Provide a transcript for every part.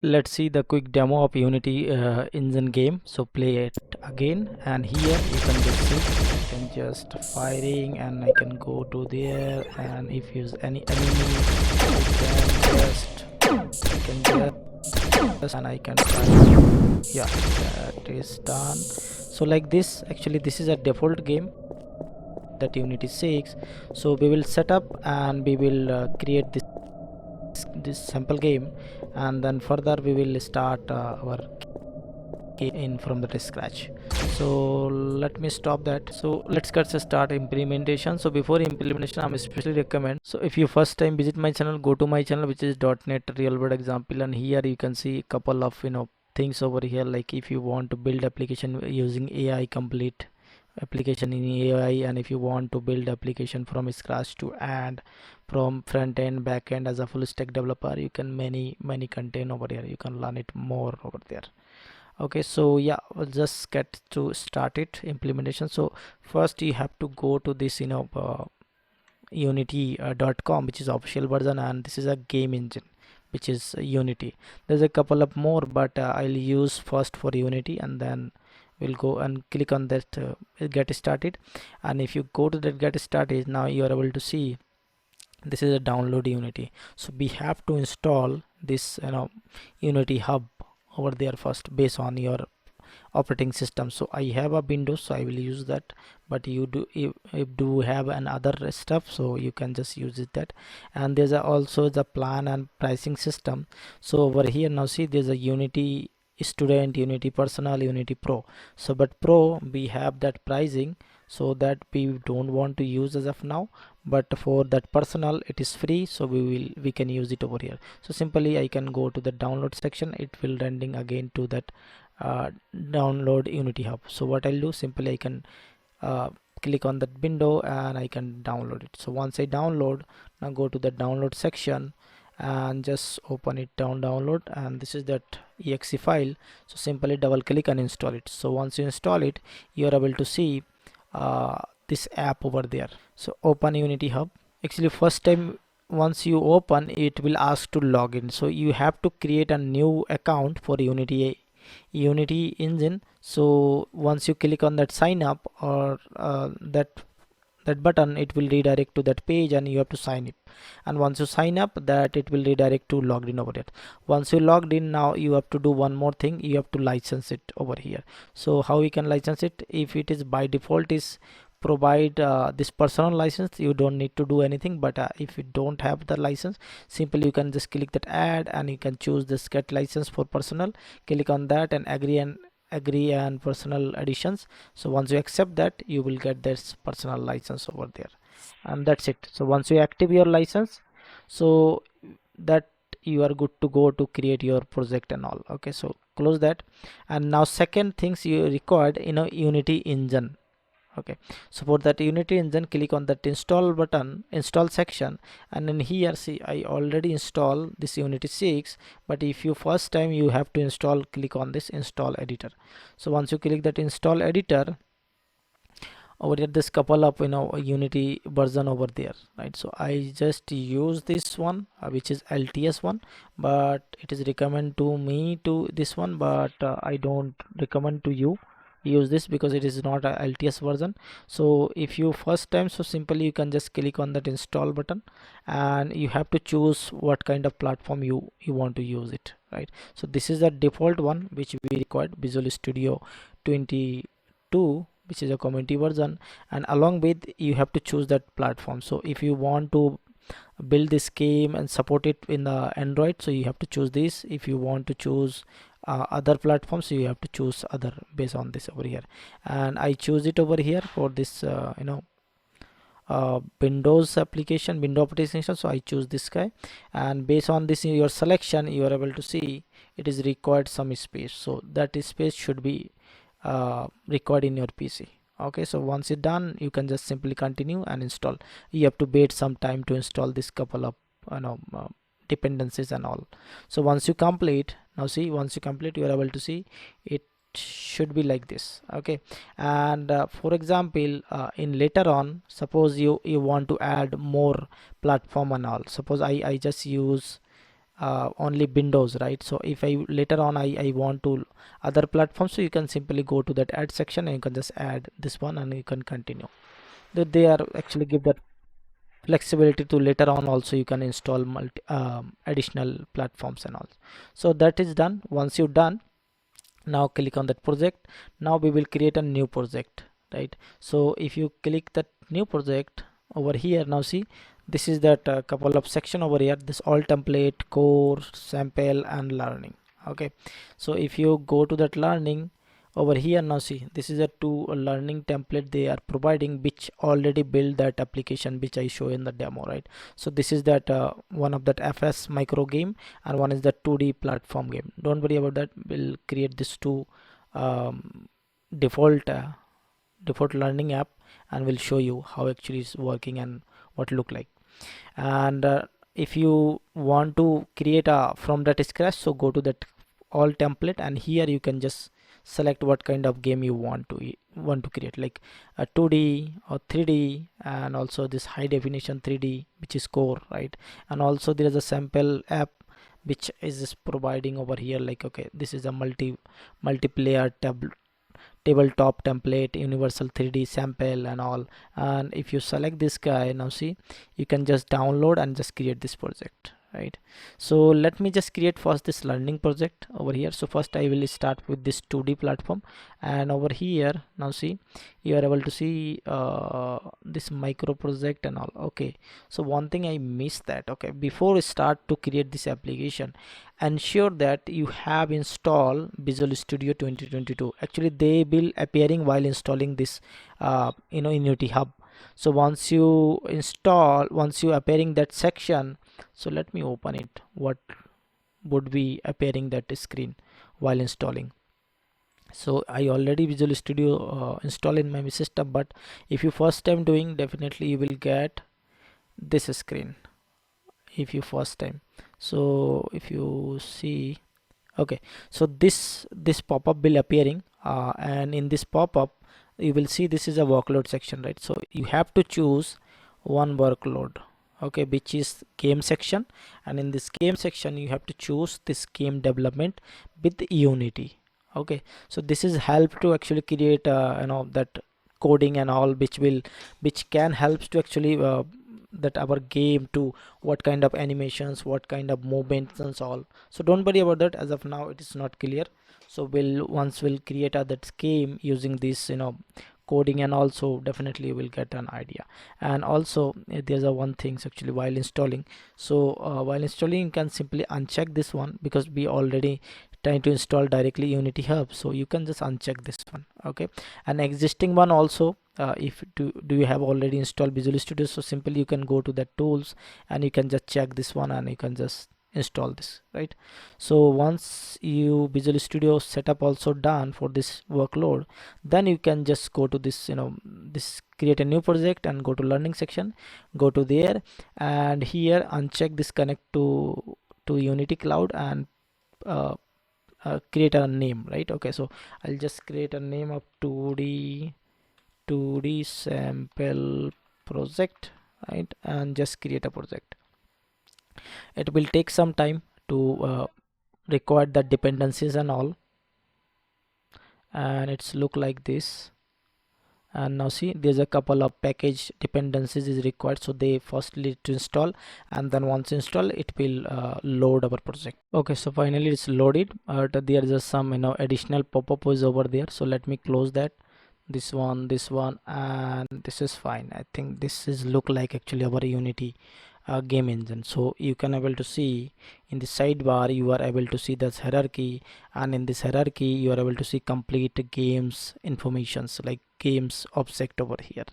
Let's see the quick demo of Unity engine game. So play it again, and here you can just see I can just firing, and I can go to there, and if use any enemy I can just and I can fire. Yeah, that is done. So like this, actually this is a default game that Unity 6. So we will set up and we will create this sample game, and then further we will start our game in from the scratch. So let me stop that. So let's get start implementation. So before implementation, I'm especially recommend, so if you first time visit my channel, go to my channel, which is .NET real world example, and here you can see a couple of things over here. Like if you want to build application using AI, complete application in AI, and if you want to build application from scratch to add from front end back end as a full stack developer, you can many content over here, you can learn it more over there. Okay, so yeah, we'll just get to start it implementation. So first you have to go to this unity.com, which is official version, and this is a game engine which is Unity. There's a couple of more, but I'll use first for Unity, and then we'll go and click on that get started. And if you go to that get started, now you are able to see this is a download Unity. So we have to install this Unity hub over there first based on your operating system. So I have a Windows, so I will use that, but you do if do have another stuff, so you can just use it that. And there's also the plan and pricing system. So over here now see there's a Unity student, Unity personal, Unity pro. So but pro we have that pricing, so that we don't want to use as of now, but for that personal it is free, so we can use it over here. So simply I can go to the download section, it will rendering again to that download Unity hub. So what I'll do, simply I can click on that window and I can download it. So once I download, now go to the download section and just open it download, and this is that exe file. So simply double click and install it. So once you install it, you are able to see this app over there. So open Unity hub. Actually first time once you open, it will ask to log in, so you have to create a new account for Unity engine. So once you click on that sign up or that button, it will redirect to that page and you have to sign it. And once you sign up, that it will redirect to logged in over there. Once you logged in, now you have to do one more thing, you have to license it over here. So how you can license it? If it is by default is provide this personal license, you don't need to do anything, but if you don't have the license, simply you can just click that add and you can choose this get license for personal, click on that and agree and personal additions. So once you accept that, you will get this personal license over there, and that's it. So once you active your license, so that you are good to go to create your project and all. Okay, so close that. And now second things you required Unity engine. Okay, so for that Unity engine, click on that install button, install section, and in here see I already installed this Unity 6, but if you first time you have to install, click on this install editor. So once you click that install editor, over here this couple of Unity version over there, right? So I just use this one which is LTS one, but it is recommend to me to this one, but I don't recommend to you use this because it is not a LTS version. So if you first time, so simply you can just click on that install button and you have to choose what kind of platform you want to use it, right? So this is the default one which we required, Visual Studio 22, which is a community version, and along with you have to choose that platform. So if you want to build this game and support it in the Android, so you have to choose this. If you want to choose other platforms, so you have to choose other based on this over here, and I choose it over here for this Windows application, window operating system. So I choose this guy, and based on this your selection, you are able to see it is required some space, so that space should be required in your PC. Okay, so once it's done, you can just simply continue and install. You have to wait some time to install this couple of dependencies and all. So once you complete, now see, once you complete, you are able to see it should be like this. Okay, and for example in later on, suppose you want to add more platform and all. Suppose I just use only Windows, right? So if I later on I want to other platforms, so you can simply go to that add section and you can just add this one and you can continue. That they are actually give that flexibility to later on also you can install additional platforms and all. So that is done. Once you're done, now click on that project. Now we will create a new project, right? So if you click that new project over here, now see this is that couple of section over here, this all template, core, sample and learning. Okay, so if you go to that learning over here, now see this is a two learning template they are providing, which already build that application which I show in the demo, right? So this is that one of that FS micro game and one is the 2D platform game. Don't worry about that, we'll create this two um, default default learning app and we'll show you how actually is working and what look like. And if you want to create a from that scratch, so go to that all template and here you can just select what kind of game you want to create, like a 2D or 3D, and also this high definition 3D which is core, right? And also there is a sample app which is just providing over here, like okay, this is a multiplayer tabletop template, universal 3D sample and all. And if you select this guy, now see you can just download and just create this project, right? So let me just create first this learning project over here. So first I will start with this 2D platform, and over here now see you are able to see this micro project and all. Okay, so one thing I missed that, okay, before we start to create this application, ensure that you have installed Visual Studio 2022. Actually they will appearing while installing this in Unity Hub. So once you install, once you appearing that section, so let me open it, what would be appearing that screen while installing. So I already Visual Studio installed in my system, but if you first time doing, definitely you will get this screen if you first time. So if you see, okay, so this pop-up will appearing and in this pop-up you will see this is a workload section, right? So you have to choose one workload, okay, which is game section, and in this game section you have to choose this game development with Unity. Okay, so this is help to actually create that coding and all, which can helps to actually that our game to what kind of animations, what kind of movements and all. So don't worry about that, as of now it is not clear. So once we'll create that game using this coding, and also definitely you will get an idea. And also there's a one thing actually while installing. So while installing you can simply uncheck this one, because we already trying to install directly Unity Hub, so you can just uncheck this one. Okay, and existing one also, if do you have already installed Visual Studio, so simply you can go to the tools and you can just check this one and you can just install this, right? So once you Visual Studio setup also done for this workload, then you can just go to this this create a new project and go to learning section, go to there, and here uncheck this connect to Unity Cloud and create a name, right? Okay, so I'll just create a name of 2D sample project, right? And just create a project. It will take some time to require the dependencies and all, and it's look like this. And now see there's a couple of package dependencies is required, so they firstly to install, and then once install it will load our project. Okay, so finally it's loaded, but there is some additional pop-up is over there, so let me close that, this one, and this is fine. I think this is look like actually our Unity game engine. So you can able to see in the sidebar you are able to see this hierarchy, and in this hierarchy you are able to see complete games informations, like games object over here,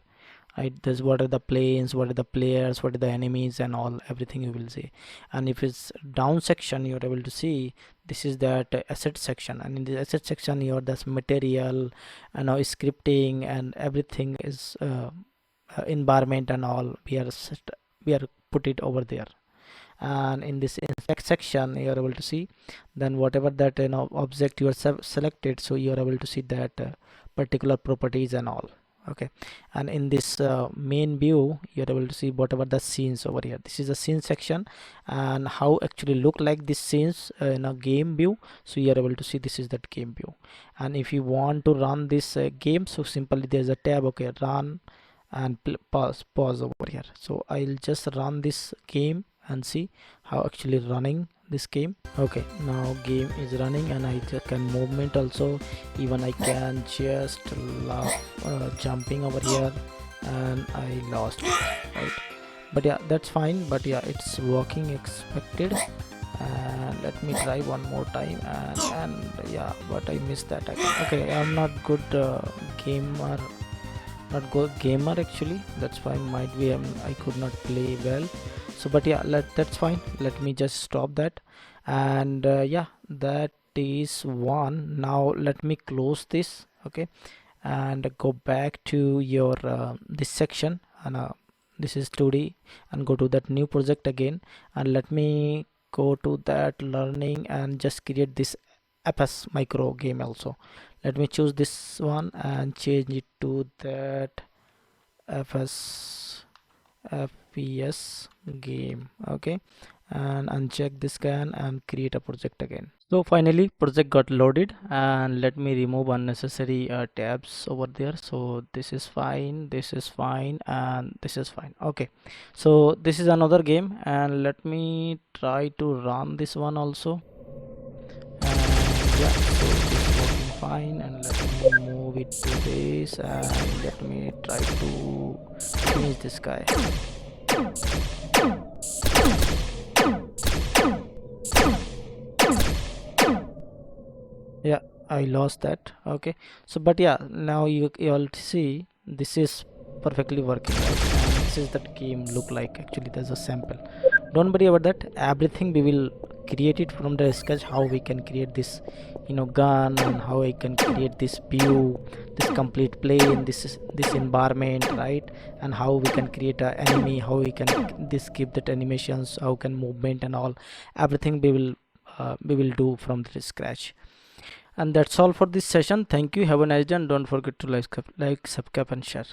right? This what are the planes, what are the players, what are the enemies and all, everything you will see. And if it's down section you are able to see this is that asset section, and in the asset section you are this material and now scripting and everything is environment and all we are put it over there. And in this inspect section you are able to see then whatever that object you are selected, so you are able to see that particular properties and all. Okay, and in this main view you're able to see whatever the scenes over here. This is the scene section, and how actually look like these scenes in a game view. So you're able to see this is that game view. And if you want to run this game, so simply there's a tab, okay, run, and pause over here. So I'll just run this game and see how actually running this game. Okay, now game is running, and I just can movement also. Even I can just jumping over here, and I lost it, right? But yeah, that's fine. But yeah, it's working expected. And let me try one more time, and yeah, but I missed that again. Okay, I'm not good gamer, not good gamer actually. That's why might be I could not play well. So but yeah, that's fine. Let me just stop that. And yeah, that is one. Now let me close this. Okay, and go back to your this section, and this is 2D, and go to that new project again, and let me go to that learning and just create this FS micro game also. Let me choose this one and change it to that FS FPS game. Okay, and uncheck this scan and create a project again. So finally project got loaded, and let me remove unnecessary tabs over there. So this is fine, this is fine, and this is fine. Okay, so this is another game, and let me try to run this one also. And yeah, so this is working fine, and let me move it to this, and let me try to finish this guy. Yeah, I lost that. Okay, so but yeah, now you all see this is perfectly working, right? And this is that game look like. Actually there's a sample, don't worry about that. Everything we will create it from the sketch, how we can create this, you know, gun, and how I can create this view, this complete plane, this environment, right? And how we can create a enemy, how we can this give that animations, how can movement and all, everything we will do from the scratch. And that's all for this session. Thank you, have a nice day, and don't forget to like, subscribe and share.